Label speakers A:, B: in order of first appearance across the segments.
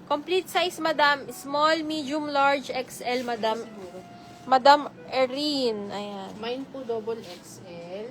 A: Complete size, madam. Small, medium, large, XL, madam. Madam Erin. Ayan.
B: Mine po double XL.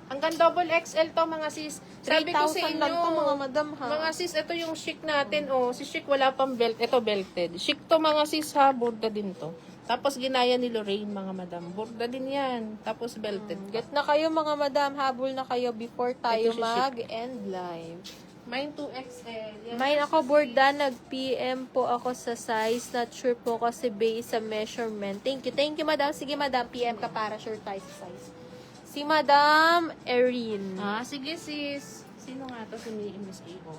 B: Hanggang double XL to mga sis. Sabi ko sa
A: 3,000
B: inyo,
A: lang to, mga madam, ha?
B: mga sis, ito yung chic natin. Oh, si chic wala pang belt. Ito belted. Chic to mga sis ha. Borda din to. Tapos ginaya ni Lorraine mga madam. Borda din yan. Tapos belted.
A: Get na kayo, mga madam. Habol na kayo before tayo
B: Ito si
A: mag-end live.
B: Mine 2XL. Yan.
A: Mine ako, Borda. Nag-PM po ako sa size. Not sure po kasi based sa measurement. Thank you. Thank you, madam. Sige, madam. PM ka para sure tayo sa size. Si Madam Erin.
B: Ah, sige sis. Sino nga to? Si Miss A.O.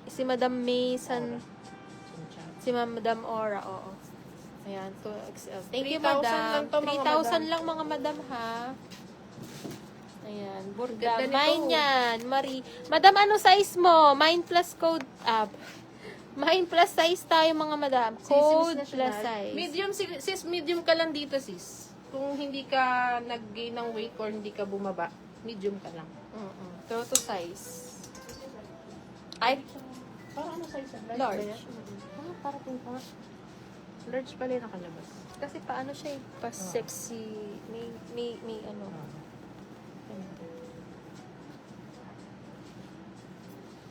A: Si Madam Mason. Si Madam Aura, oo. Ayan, 2XL. Thank you,
B: 3,000
A: madam.
B: lang to, mga
A: 3,000 lang, mga madam, ha? Ayan, Burga.
B: Ganda nito.
A: Mine yan, Marie. Madam, ano size mo? Mine plus code up. Mine plus size tayo, mga madam. Code plus size.
B: Medium, sis, medium ka lang dito, sis. Kung hindi ka nag-gain ng weight or hindi ka bumaba, medium ka lang.
A: Toto size. Ay,
B: Para ano size?
A: large.
B: Ah, para po pa. Large pala yung nakalabas.
A: Kasi paano siya eh, pa sexy. May ano.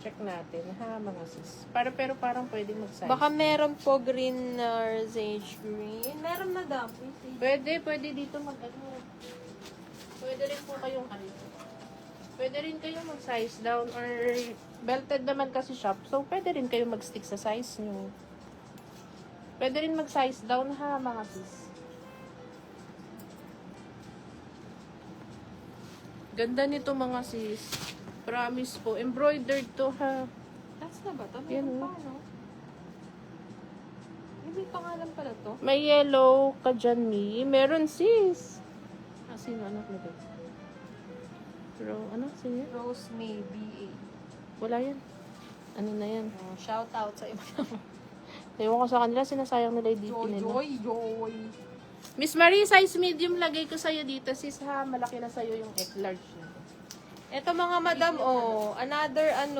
B: Check natin, ha, mga sis. Pero parang pwedeng mag-size.
A: Baka meron po green or sage green. Meron, madam.
B: Pwede dito mag-ano. Pwede rin po kayong ano. Pwede rin kayong mag-size down or belted naman kasi shop. So, pwede rin kayong mag-stick sa size nyo. Pwede rin mag-size down, ha, mga sis. Ganda nito, mga sis. Promise po. Embroidered to, ha.
A: Last na ba to?
B: Yan,
A: Meron
B: oh.
A: pa, no? May pangalan pala to.
B: May yellow ka dyan, Mi. Meron, sis. Ah, sino? Anak na ba? Pero, ano? Sino yan?
A: Rose May BA.
B: Wala yan. Ano na yan?
A: Shout out sa iba.
B: Ewan ko sa kanila, sinasayang nila yung DP nila.
A: Joy.
B: Miss Marie, size medium lagay ko sa'yo dito, sis, ha? Malaki na sa'yo yung large na.
A: Ito, mga madam, another ang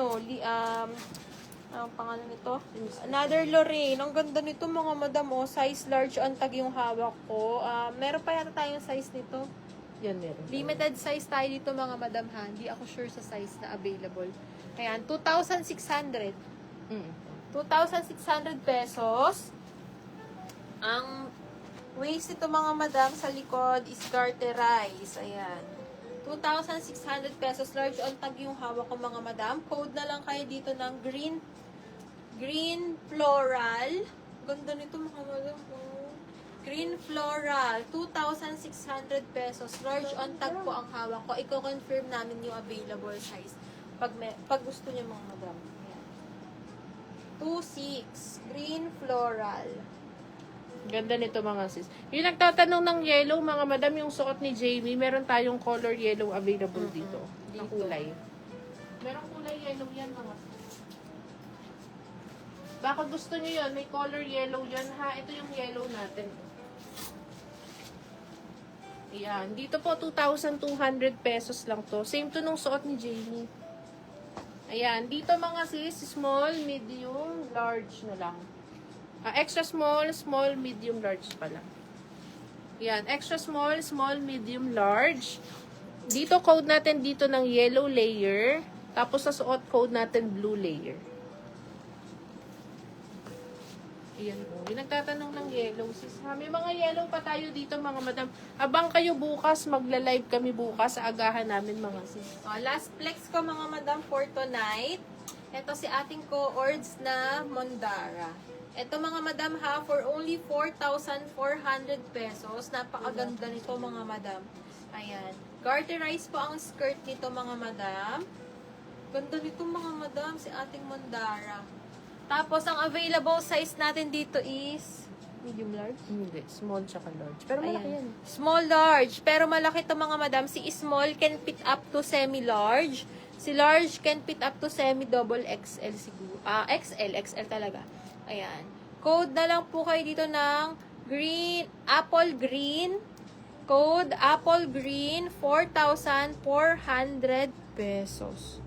A: pangalan nito? Another Lorraine. Ang ganda nito, mga madam, size large ang tag yung hawak ko. Meron pa yata tayong size nito.
B: Yan, meron.
A: Limited size tayo dito, mga madam, ha? Hindi ako sure sa size na available. Ayan, 2,600. 2,600 pesos. Ang waist ito, mga madam, sa likod is garterize. Ayan. 2,600 pesos. Large on tag yung hawak ko, mga madam. Code na lang kayo dito ng green floral. Ganda nito, mga madam. Green floral. 2,600 pesos. Large on tag po ang hawak ko. Iko-confirm namin yung available size. Pag gusto niyo, mga madam. Ayan. 2,600. Green floral.
B: Ganda nito, mga sis. Yung nagtatanong ng yellow, mga madam, yung suot ni Jamie, meron tayong color yellow available dito. Ng kulay. Merong kulay yellow yan, mga sis. Baka gusto nyo yun, may color yellow yan, ha? Ito yung yellow natin. Ayan. Dito po, 2,200 pesos lang to. Same to nung suot ni Jamie. Ayan. Dito, mga sis, small, medium, large na lang. Extra small, small, medium, large pala. Yan, extra small, small, medium, large. Dito code natin dito ng yellow layer. Tapos sa suot code natin blue layer. Ayan po. Yung nagtatanong ng yellow, sis. Ha? May mga yellow pa tayo dito, mga madam. Abang kayo bukas, magla-live kami bukas sa agahan namin, mga sis.
A: Last flex ko, mga madam, for tonight. Ito si ating co-ords na Mondara. Ito, mga madam, ha, for only 4,400 pesos. Napakaganda nito, mga madam. Ayan. Garterize po ang skirt nito, mga madam. Ganda nito, mga madam, si ating Mondara. Tapos, ang available size natin dito is medium large?
B: Hindi, small tsaka large. Pero malaki yan.
A: Small, large. Pero malaki to, mga madam. Si small can fit up to semi-large. Si large can fit up to semi-double XL siguro. XL talaga. Ayan. Code na lang po kayo dito ng apple green. Code apple green, 4,400 pesos.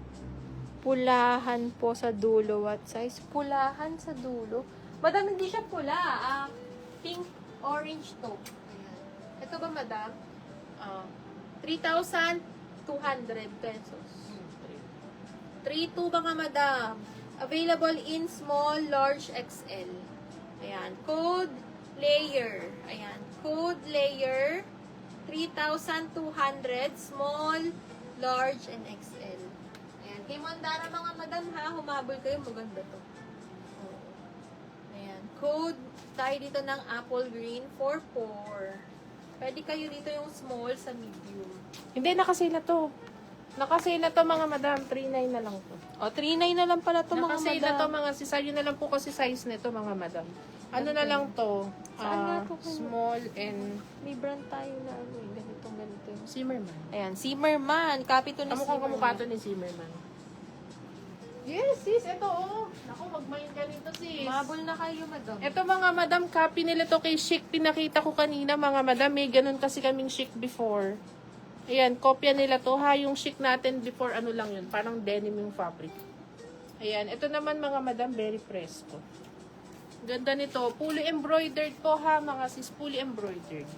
A: Pulahan po sa dulo. What size? Pulahan sa dulo. Madam, hindi siya pula. Pink orange to. Ayan. Ito ba, madam? 3,200 pesos. 3,200 mga madam. Available in small, large, XL. Ayan. Code layer. Ayan. Code layer. 3,200. Small, large, and XL. Ayan. Kay Mandara mga madam ha. Humabol kayo. Maganda to. Oo. Ayan. Code tayo dito ng apple green 44. Pwede kayo dito yung small sa medium.
B: Hindi, nakasale na to. Nakasale na to mga madam. 3.9 na lang to.
A: O, 3,900 na lang pala to mga
B: Nakasale
A: madam.
B: na to mga sisayo na lang po kasi size nito mga madam. Ano na lang to?
A: Saan nga to?
B: Small and
A: May brand tayo na ano eh. Ganito.
B: Zimmerman.
A: Ayan, Zimmerman. Copy to ni
B: Kamukhang kamukha
A: Zimmerman.
B: to ni Zimmerman. Yes, sis. Ito, oh. Ako, magmayin ka nito, sis.
A: Mabol na kayo, madam.
B: Ito mga madam, copy nila to kay Chic. Pinakita ko kanina mga madam. May ganun kasi kaming Chic before. Ayan, kopya nila to ha. Yung Chic natin before, ano lang yun. Parang denim yung fabric. Ayan, ito naman mga madam, very fresco. Ganda nito. Fully embroidered po ha mga sis. Fully embroidered.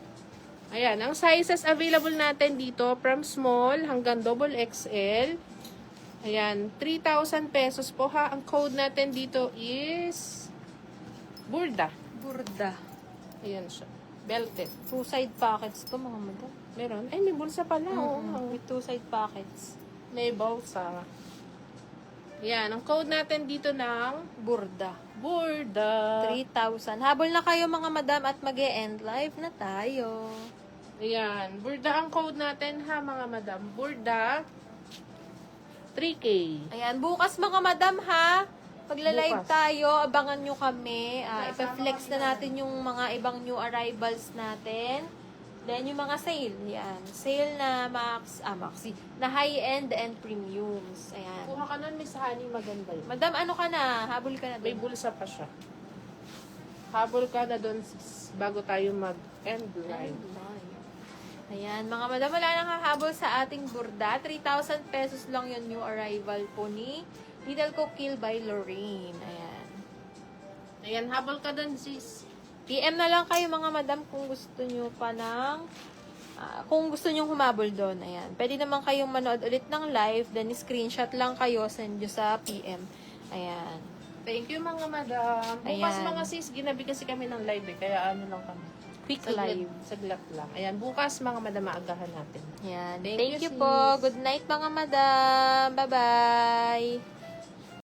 B: Ayan, ang sizes available natin dito from small hanggang double XL. Ayan, 3,000 pesos po ha. Ang code natin dito is Burda.
A: Burda.
B: Ayan siya. Belted.
A: 2-side pockets to, mga madam.
B: Meron. Ay, may bulsa pala. Oo.
A: With 2-side pockets.
B: May bulsa. Ayan, ang code natin dito ng
A: Burda.
B: Burda.
A: 3,000. Habol na kayo, mga madam, at mag-e-end live na tayo.
B: Ayan, Burda ang code natin ha mga madam. Burda 3K.
A: Ayan, bukas mga madam ha. Pagla-live
B: Bukas.
A: tayo, abangan nyo kami. Ipa-flex na natin yung mga ibang new arrivals natin. Then, yung mga sale. Ayan. Sale na maxi. Na high-end and premiums. Ayan.
B: Kuha ka nun, Miss Honey, maganda yun.
A: Madam, ano ka na? Habol ka na
B: May
A: doon.
B: bulsa pa siya. Habol ka na doon sis, bago tayo mag-end live.
A: Ayan, mga madam, wala nang hahabol sa ating burda. 3,000 pesos lang yung new arrival po ni Little Cook Kill by Lorraine. Ayan.
B: Ayan, habol ka doon sis.
A: PM na lang kayo mga madam kung gusto nyo pa ng kung gusto nyo humabol doon. Ayan. Pwede naman kayong manood ulit ng live, then screenshot lang kayo, send nyo sa PM. Ayan.
B: Thank you mga madam. Bukas
A: Ayan.
B: mga sis, ginabi kasi kami ng live eh, kaya ano lang kami.
A: Quick
B: Saglit-
A: live.
B: Saglit lang. Ayan, bukas mga madam, maagahan natin.
A: Ayan.
B: Thank
A: Thank
B: you,
A: you po.
B: sis.
A: Good night mga madam. Bye-bye.